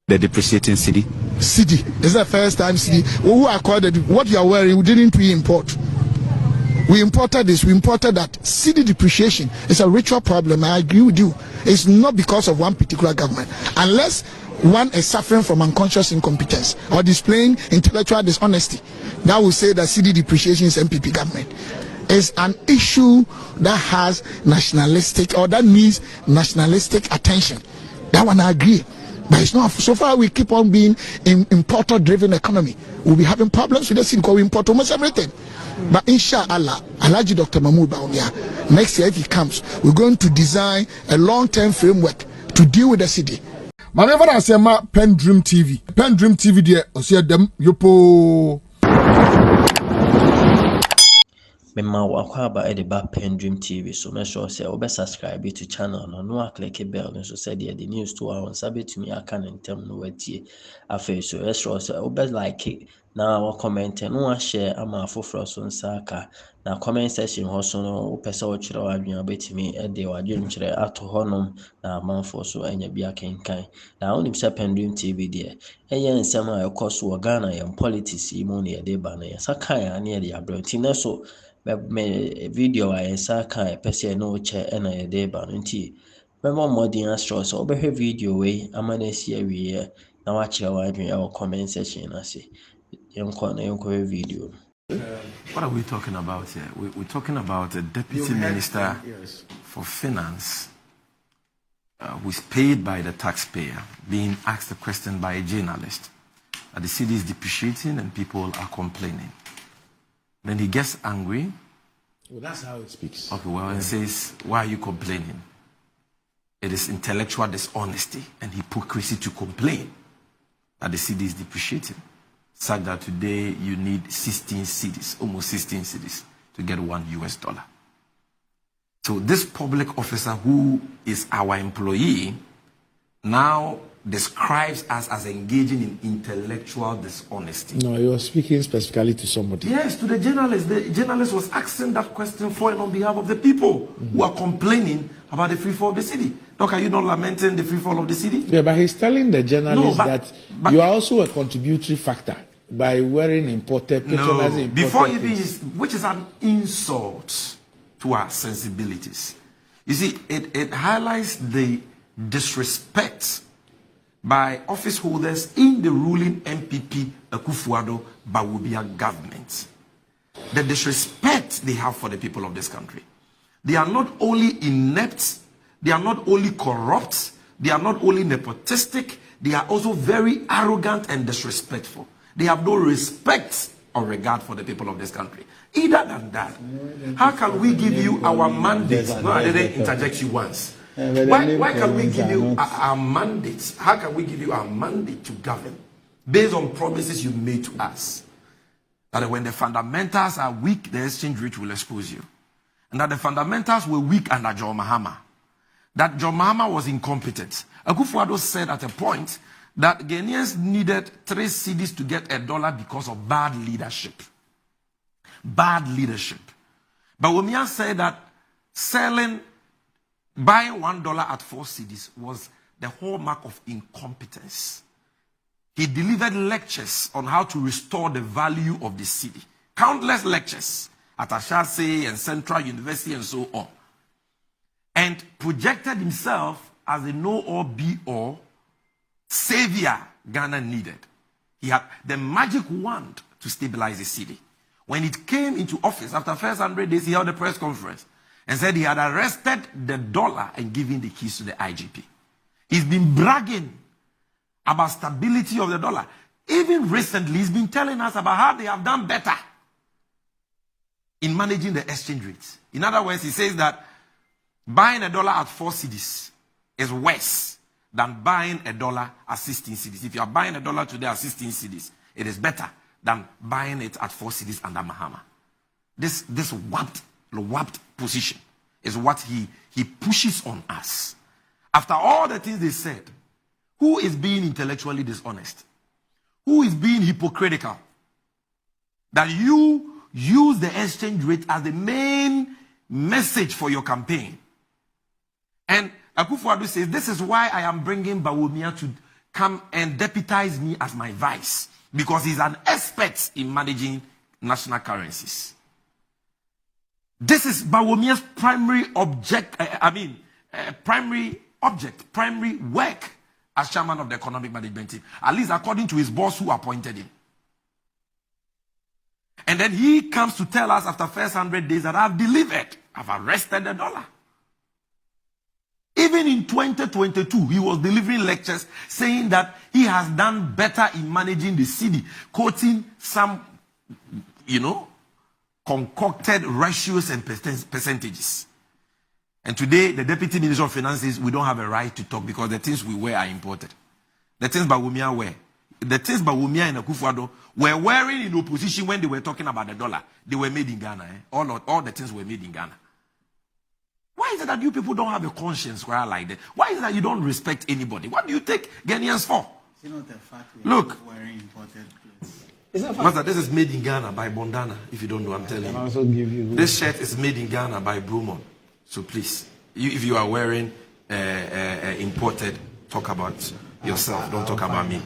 The depreciating cedi. Cedi. It's the first time cedi. Who accorded what you are wearing, didn't we import? We imported this, we imported that. Cedi depreciation is a ritual problem. I agree with you. It's not because of one particular government. Unless one is suffering from unconscious incompetence or displaying intellectual dishonesty, that will say that cedi depreciation is MPP government. It's an issue that has nationalistic or that needs nationalistic attention. That one I agree. But it's not. So far we keep on being in importer-driven economy. We'll be having problems with the cedi because we import almost everything. But inshallah, Alhaji Dr. Mahmoud Bawumia, next year if he comes, we're going to design a long-term framework to deal with the cedi. Whenever I say my PENDREAM TV there, I see them yopo. Mema wakwaba ediba PENDREAM TV, so make sure say obe subscribe to channel no click bell so say the news to our sabi to me aka ntem no watie afa so make sure say obe like na comment no share ama afoforo so nsaka na comment section ho so no opese wo kire wadwen abetimi ede wadwen kire ato honom na amanfo so anya bia kenkan na onim say PENDREAM TV there eye nsem a ekoso Ghana yam politics mu ne yede ba na yasaka ya ne yede abranti na so me video I saka pese no che na yede ba nti me mo modern astro so obehwe video we amana si awie na wa kire wadwen e comment section na say video. What are we talking about here? We're talking about a deputy minister for finance who is paid by the taxpayer being asked a question by a journalist that the cedi is depreciating and people are complaining. Then he gets angry. Well, that's how it speaks. Okay, well, and says, why are you complaining? It is intellectual dishonesty and hypocrisy to complain that the cedi is depreciating. Such that today you need 16 cedis, almost 16 cedis, to get $1. So this public officer who is our employee now describes us as engaging in intellectual dishonesty. No, you are speaking specifically to somebody. Yes, to the journalist. The journalist was asking that question for and on behalf of the people who are complaining about the free fall of the cedi. Doc, are you not lamenting the free fall of the cedi? Yeah, but he's telling the journalist that you are also a contributory factor by wearing imported, patronizing imported before even which is an insult to our sensibilities. You see, it highlights the disrespect by office holders in the ruling MPP Akufo-Addo Bawumia government. The disrespect they have for the people of this country. They are not only inept, they are not only corrupt, they are not only nepotistic, they are also very arrogant and disrespectful. They have no respect or regard for the people of this country. Either than that, how can we give you our mandate? No, I didn't interject you once. Why can we give you our mandate? How can we give you our mandate to govern based on promises you made to us? That when the fundamentals are weak, the exchange rate will expose you. And that the fundamentals were weak under John Mahama. That John Mahama was incompetent. Akufo-Addo said at a point that Ghanaians needed 3 cedis to get $1 because of bad leadership. Bad leadership. But Bawumia said that buying $1 at 4 cedis was the hallmark of incompetence. He delivered lectures on how to restore the value of the cedi. Countless lectures at Ashase and Central University and so on. And projected himself as a know-all, be-all savior Ghana needed. He had the magic wand to stabilize the cedi. When it came into office, after the first 100 days, he held a press conference and said he had arrested the dollar and given the keys to the IGP. He's been bragging about stability of the dollar. Even recently, he's been telling us about how they have done better in managing the exchange rates. In other words, he says that buying $1 at 4 cedis is worse than buying $1 at 16 cedis. If you are buying $1 today at 16 cedis, it is better than buying it at 4 cedis under Mahama. This warped position is what he pushes on us. After all the things they said, who is being intellectually dishonest? Who is being hypocritical? That you use the exchange rate as the main message for your campaign. And Akufo-Addo says, this is why I am bringing Bawumia to come and deputize me as my vice because he's an expert in managing national currencies. This is Bawumia's primary primary work as chairman of the economic management team, at least according to his boss who appointed him. And then he comes to tell us after first 100 days that I've delivered, I've arrested the dollar. Even in 2022, he was delivering lectures saying that he has done better in managing the cedi, quoting some, concocted ratios and percentages. And today, the Deputy Minister of Finance says we don't have a right to talk because the things we wear are imported. The things Bawumia wear. The things Bawumia and Akufo-Addo were wearing in opposition when they were talking about the dollar. They were made in Ghana. All the things were made in Ghana. Why is it that you people don't have a conscience where I like that? Why is it that you don't respect anybody? What do you take Ghanaians for? It's not the fact look, wearing imported clothes. Master, this is made in Ghana by Bondana. If you don't know, I'm telling you. Also give you this shirt is made in Ghana by Brumon. So please, if you are wearing imported, talk about yourself. Don't talk about me.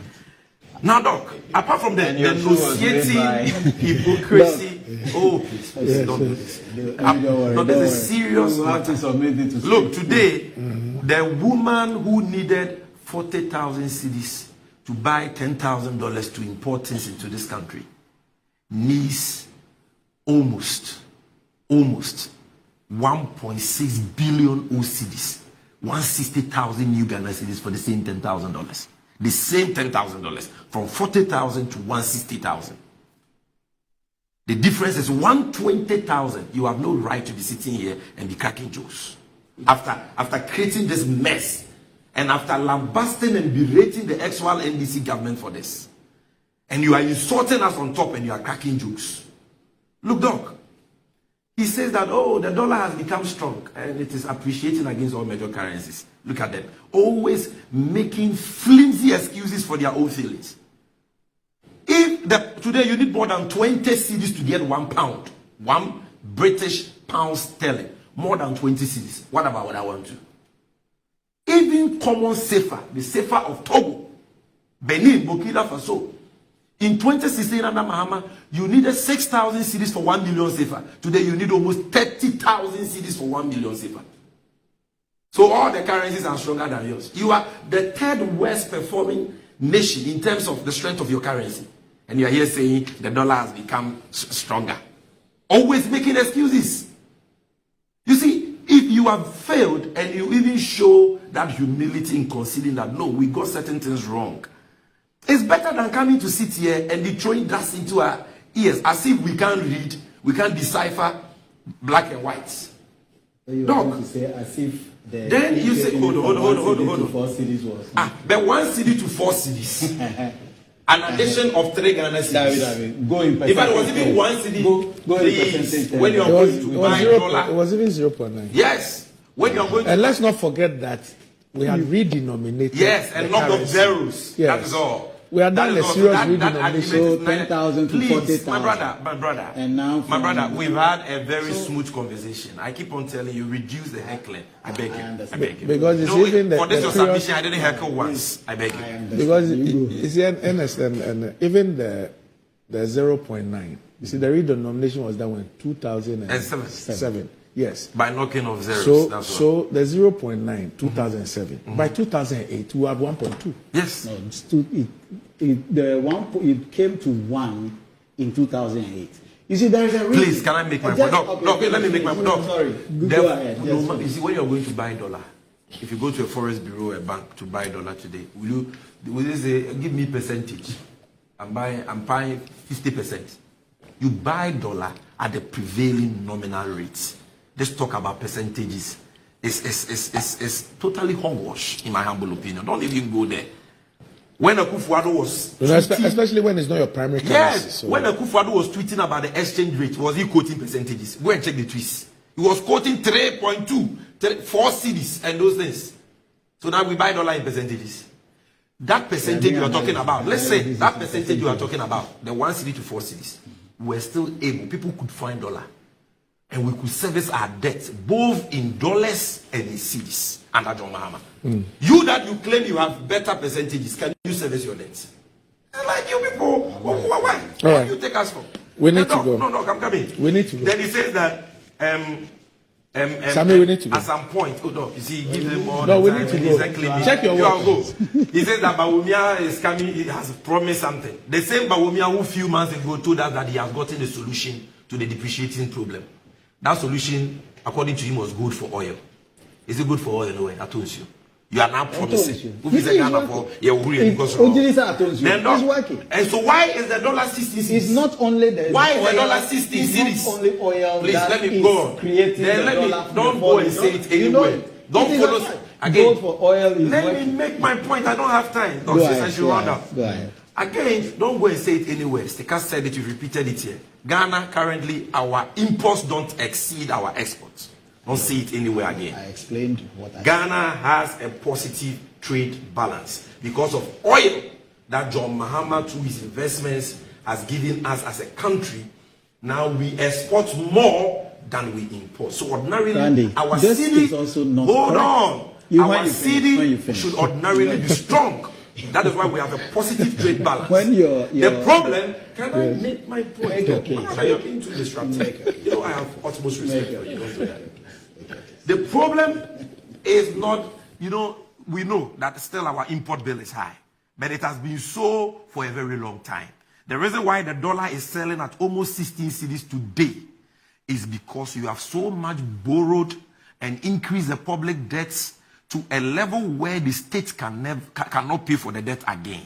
Now, Doc, apart from the negotiating hypocrisy, please, don't do this. No, there's a serious matter. Look, today, the woman who needed 40,000 cedis to buy $10,000 to import things into this country needs almost 1.6 billion cedis, 160,000 new Ghana cedis for the same $10,000. The same $10,000 from 40,000 to 160,000. The difference is 120,000. You have no right to be sitting here and be cracking jokes. After creating this mess and after lambasting and berating the actual NDC government for this. And you are insulting us on top and you are cracking jokes. Look, Doc. He says that, the dollar has become strong and it is appreciating against all major currencies. Look at them. Always making flimsy excuses for their own feelings. Today you need more than 20 cedis to get 1 pound. 1 British pound sterling. More than 20 cedis. What about what I want to? Even common safer, the safer of Togo, Benin, Burkina Faso. In 2016 under Mahama, you needed 6,000 cedis for 1 million safer. Today you need almost 30,000 cedis for 1 million safer. So all the currencies are stronger than yours. You are the third worst performing nation in terms of the strength of your currency. And you are here saying the dollar has become stronger. Always making excuses. You see, if you have failed and you even show that humility in conceding that, no, we got certain things wrong, it's better than coming to sit here and be throwing dust into our ears as if we can't read, we can't decipher black and white. Dog. To say as if then you say, hold on. But 1 cedi to 4 cedis. An addition of 3 Ghana cedis. If it was even 1 cedi, please, when you are going to buy dollar. It was even 0.9. Yes. When you are going to. And let's not forget that we had redenominated. Yes, and knocked off zeros. Yes. That is all. We had done a serious redenomination. So 10,000 to 40,000. My brother. And now, we've had a very smooth conversation. I keep on telling you, reduce the heckling. I beg you. Because it's even for this your submission, I didn't heckle once. I beg you. Because it's and even the 0.9. You see, the redenomination was done in 2007. Yes. By knocking off zeros. So the 0.9, 2007. By 2008, we had 1.2. Yes. No, it came to 1 in 2008. You see, there is a reason. Please, can I make my point? No, let me make my point. No, sorry. Go ahead. You see, when you're going to buy dollar, if you go to a forest bureau, a bank to buy dollar today, will you say, give me percentage? I'm buying 50%. You buy dollar at the prevailing nominal rates. Let's talk about percentages. It's totally hogwash, in my humble opinion. Don't even go there. When Akufo-Addo was tweeting, especially when it's not your primary currency. Yes, so when Akufo-Addo was tweeting about the exchange rate, was he quoting percentages? Go and check the tweets. He was quoting 3.2, 4 cedis and those things. So now we buy dollar in percentages. That percentage you are talking about, let's say that percentage you are talking about, the 1 cedi to 4 cedis, we're still able, people could find dollar. and we could service our debt both in dollars and in cedis under John Mahama. You that you claim you have better percentages, can you service your debts? Like you people, why? Why do you take us for? We need to go. No, I'm coming. We need to go. Then he says that Sammy, we need to go. At some point, you see, give them more. No, we need to go. Check your work. Go. He says that Bawumia is coming, he has promised something. The same Bawumia who a few months ago told us that he has gotten a solution to the depreciating problem. That solution, according to him, was good for oil. Is it good for oil? No way, I told you. You are now promising. Who is Ghana for? Yeah, because it's working. And so why is the dollar 60? It's not only the why is the dollar 60? It's not only oil. Please that let me go on. Then let me don't go and say it anyway. Don't follow again. For oil is let working. me make my point. I don't have time. Go ahead. Again, don't go and say it anywhere. Stika said it, you repeated it here. Ghana currently, our imports don't exceed our exports. Don't see it anywhere again. I explained what I Ghana has a positive trade balance because of oil that John Mahama, through his investments, has given us as a country. Now we export more than we import. So ordinarily, Randy, our this city, is also not hold correct. on, our city should ordinarily be strong. That is why we have a positive trade balance. The problem, can I make my point? You're being too disruptive. You know, I have utmost respect for you. Don't do that. The problem is not, you know, we know that still our import bill is high, but it has been so for a very long time. The reason why the dollar is selling at almost 16 cedis today is because you have so much borrowed and increased the public debts to a level where the state cannot pay for the debt again.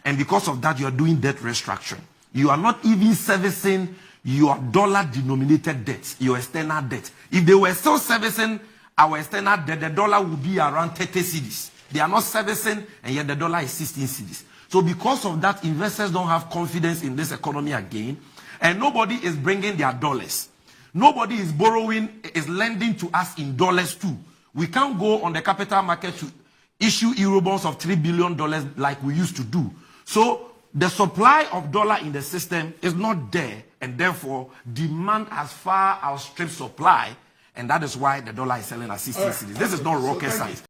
And because of that, you are doing debt restructuring. You are not even servicing your dollar-denominated debt, your external debt. If they were still servicing our external debt, the dollar would be around 30 cedis. They are not servicing, and yet the dollar is 16 cedis. So because of that, investors don't have confidence in this economy again, and nobody is bringing their dollars. Nobody is borrowing, is lending to us in dollars too. We can't go on the capital market to issue Eurobonds of $3 billion like we used to do. So the supply of dollar in the system is not there, and therefore demand has far outstripped supply, and that is why the dollar is selling at 60 cedis. This is not rocket science.